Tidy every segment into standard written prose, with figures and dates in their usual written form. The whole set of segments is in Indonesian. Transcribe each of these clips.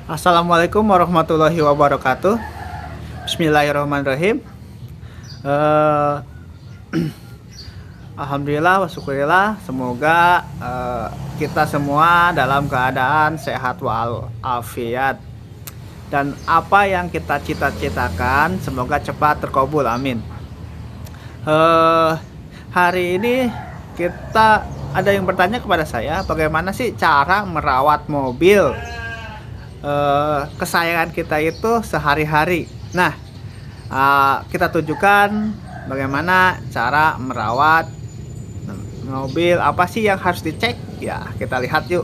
Assalamualaikum warahmatullahi wabarakatuh. Bismillahirrahmanirrahim. Eh, Alhamdulillah wa syukurillah. Semoga kita semua dalam keadaan sehat walafiat, dan apa yang kita cita-citakan semoga cepat terkabul. Amin. Eh, Hari ini kita ada yang bertanya kepada saya, bagaimana sih cara merawat mobil kesayangan kita itu sehari-hari. Nah, kita tunjukkan bagaimana cara merawat mobil, apa sih yang harus dicek. Ya, kita lihat yuk.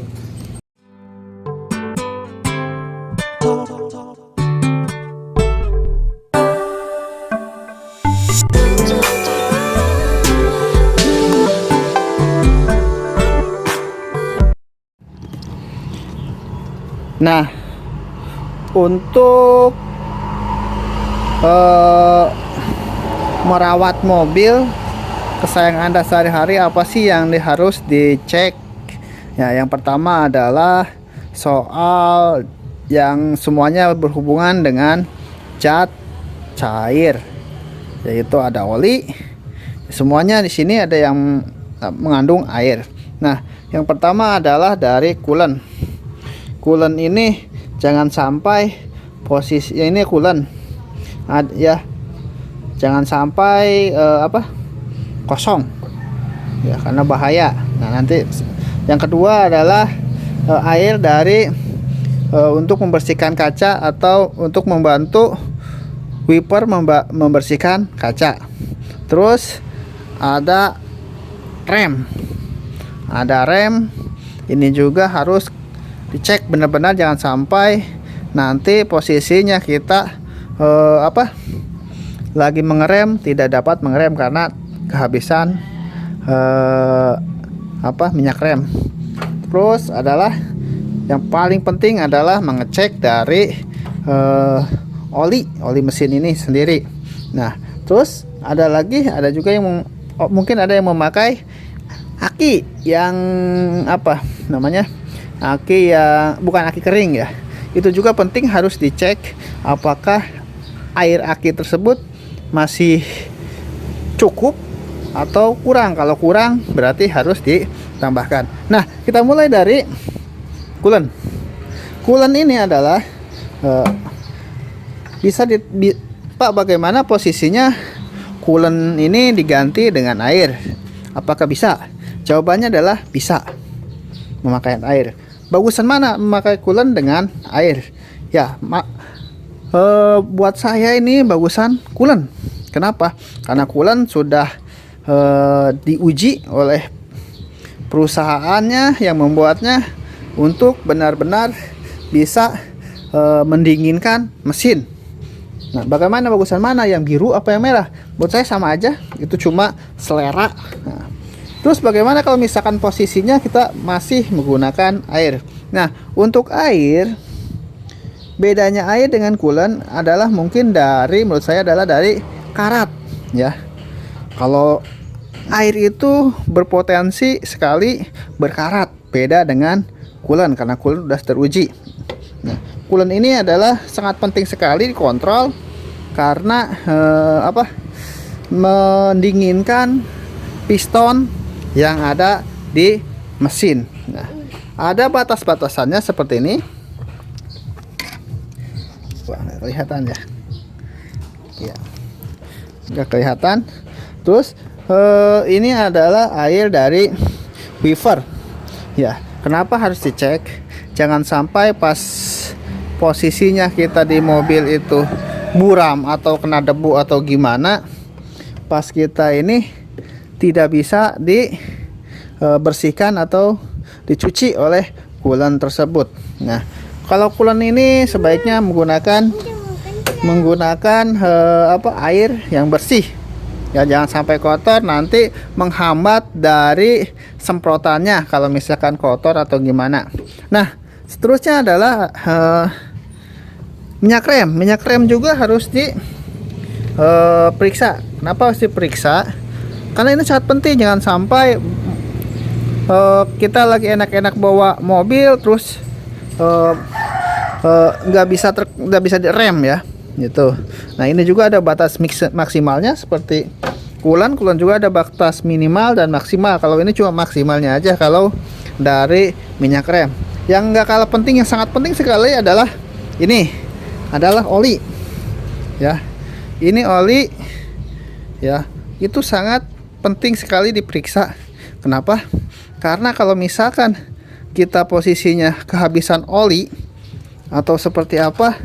Nah, untuk merawat mobil kesayangan Anda sehari-hari, apa sih yang harus dicek? Ya, yang pertama adalah soal yang semuanya berhubungan dengan cat cair, yaitu ada oli. Semuanya di sini ada yang mengandung air. Nah, yang pertama adalah dari coolant. Coolant ini jangan sampai posisi ini coolant ya, jangan sampai kosong ya, karena bahaya. Nah, nanti yang kedua adalah air dari untuk membersihkan kaca atau untuk membantu wiper membersihkan kaca. Terus ada rem, ini juga harus dicek benar-benar, jangan sampai nanti posisinya kita lagi mengerem tidak dapat mengerem karena kehabisan minyak rem. Terus adalah yang paling penting adalah mengecek dari oli mesin ini sendiri. Nah, terus ada juga yang mungkin ada yang memakai aki yang aki yang bukan aki kering ya. Itu juga penting, harus dicek apakah air aki tersebut masih cukup atau kurang. Kalau kurang berarti harus ditambahkan. Nah, kita mulai dari coolant. Coolant ini adalah Pak, bagaimana posisinya coolant ini diganti dengan air? Apakah bisa? Jawabannya adalah bisa memakai air. Bagusan mana memakai coolant dengan air? Ya, buat saya ini bagusan coolant. Kenapa? Karena coolant sudah diuji oleh perusahaannya yang membuatnya untuk benar-benar bisa mendinginkan mesin. Nah, bagaimana bagusan mana, yang biru apa yang merah? Buat saya sama aja, itu cuma selera. Nah, terus bagaimana kalau misalkan posisinya kita masih menggunakan air? Nah, untuk air, bedanya air dengan coolant adalah mungkin menurut saya adalah dari karat ya. Kalau air itu berpotensi sekali berkarat, beda dengan coolant karena coolant sudah teruji. Nah, coolant ini adalah sangat penting sekali dikontrol karena mendinginkan piston yang ada di mesin. Nah, ada batas-batasannya seperti ini. Wah, nggak kelihatan ya. Ya, nggak kelihatan. Terus ini adalah air dari wiper. Ya, kenapa harus dicek? Jangan sampai pas posisinya kita di mobil itu buram atau kena debu atau gimana, pas kita ini tidak bisa dibersihkan atau dicuci oleh coolant tersebut. Nah, kalau coolant ini sebaiknya menggunakan air yang bersih ya, jangan sampai kotor, nanti menghambat dari semprotannya kalau misalkan kotor atau gimana. Nah, seterusnya adalah minyak rem juga harus diperiksa. Kenapa harus diperiksa? Karena ini sangat penting, jangan sampai kita lagi enak-enak bawa mobil terus nggak bisa direm ya gitu. Nah ini juga ada batas maksimalnya seperti Kulan juga ada batas minimal dan maksimal. Kalau ini cuma maksimalnya aja kalau dari minyak rem. Yang nggak kalah penting, yang sangat penting sekali adalah ini adalah oli ya. Ini oli ya, itu sangat penting sekali diperiksa. Kenapa? Karena kalau misalkan kita posisinya kehabisan oli atau seperti apa,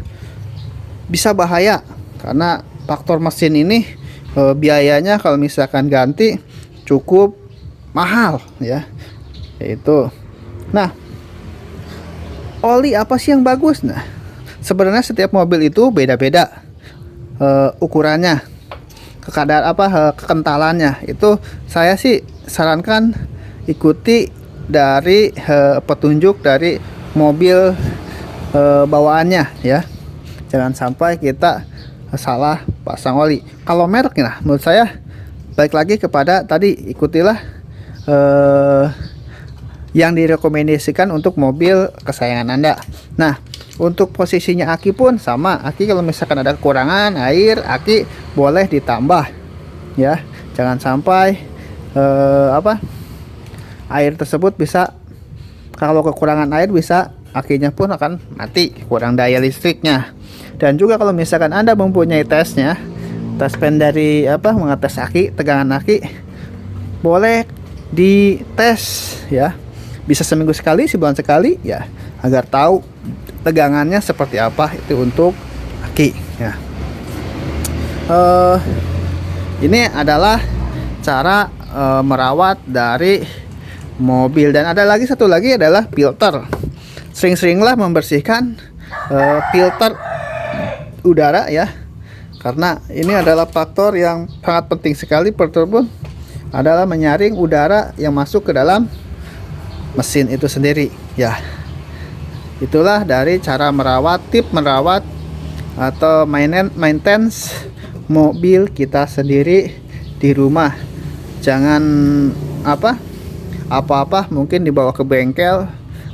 bisa bahaya karena faktor mesin ini biayanya kalau misalkan ganti cukup mahal ya. Itu. Nah, oli apa sih yang bagus? Nah, sebenarnya setiap mobil itu beda-beda ukurannya, kekentalannya. Itu saya sih sarankan ikuti dari petunjuk dari mobil bawaannya ya. Jangan sampai kita salah pasang oli. Kalau merek, nah menurut saya balik lagi kepada tadi, ikutilah yang direkomendasikan untuk mobil kesayangan Anda. Nah, untuk posisinya aki pun sama. Aki kalau misalkan ada kekurangan air, aki boleh ditambah ya. Jangan sampai air tersebut bisa, kalau kekurangan air bisa akinya pun akan mati, kurang daya listriknya. Dan juga kalau misalkan Anda mempunyai tesnya, tes pen dari mengetes aki, tegangan aki, boleh dites ya. Bisa seminggu sekali, sebulan sekali ya, agar tahu tegangannya seperti apa itu untuk aki ya. Ini adalah cara merawat dari mobil. Dan ada lagi satu lagi adalah filter. Sering-seringlah membersihkan filter udara ya, karena ini adalah faktor yang sangat penting sekali. Filter pun adalah menyaring udara yang masuk ke dalam mesin itu sendiri ya. Itulah dari cara merawat, tip merawat atau maintenance mobil kita sendiri di rumah. Jangan apa-apa mungkin dibawa ke bengkel.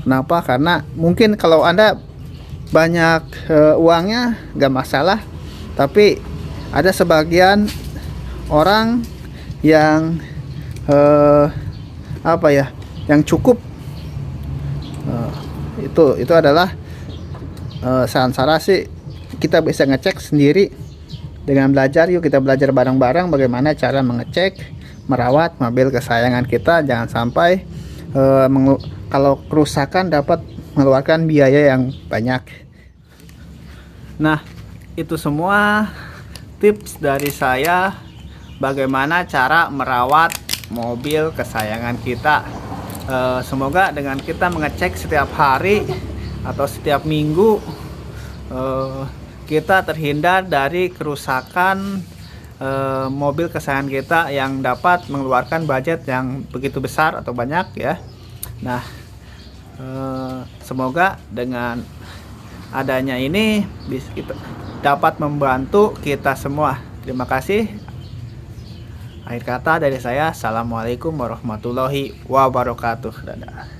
Kenapa? Karena mungkin kalau Anda banyak uangnya nggak masalah, tapi ada sebagian orang yang yang cukup itu adalah saran saya sih, kita bisa ngecek sendiri dengan belajar. Yuk kita belajar bareng-bareng bagaimana cara mengecek, merawat mobil kesayangan kita. Jangan sampai kalau kerusakan dapat mengeluarkan biaya yang banyak. Nah, itu semua tips dari saya bagaimana cara merawat mobil kesayangan kita. Semoga dengan kita mengecek setiap hari atau setiap minggu, kita terhindar dari kerusakan mobil kesayangan kita yang dapat mengeluarkan budget yang begitu besar atau banyak ya. Nah, semoga dengan adanya ini kita dapat membantu kita semua. Terima kasih. Akhir kata dari saya, assalamualaikum warahmatullahi wabarakatuh. Dadah.